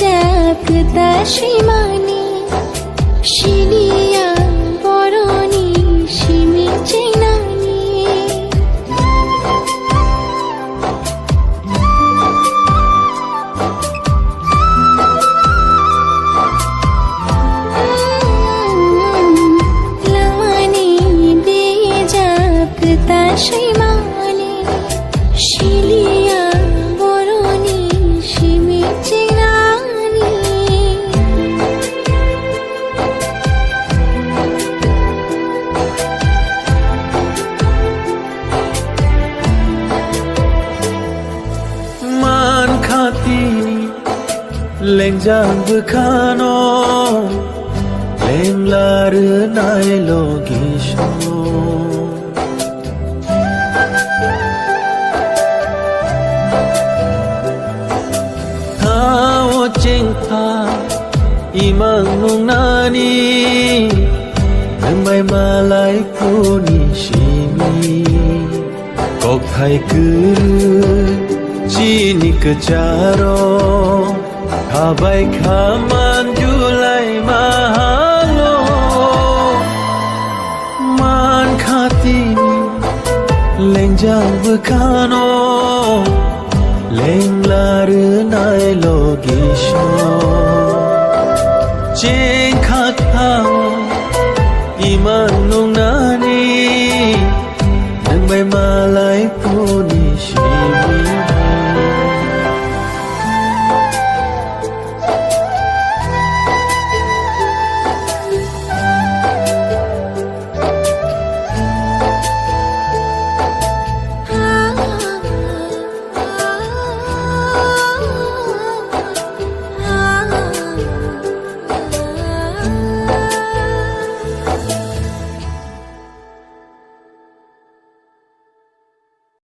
যাক দাসিমানি শিলিয়া বরণী শিমি চেনানি লামানি দিয়ে যাক দাসিমানি শিলিয়া বরণী Shimi Senani man khati leng jang bukhano leng lar nai logisho tao ching tha imang nung nani nang mai malai puni shimi kok thai kuru chini kecharo khabai khaman julai mahalo man khatini lengjang bukhano leng lar nai logisho cheng khatha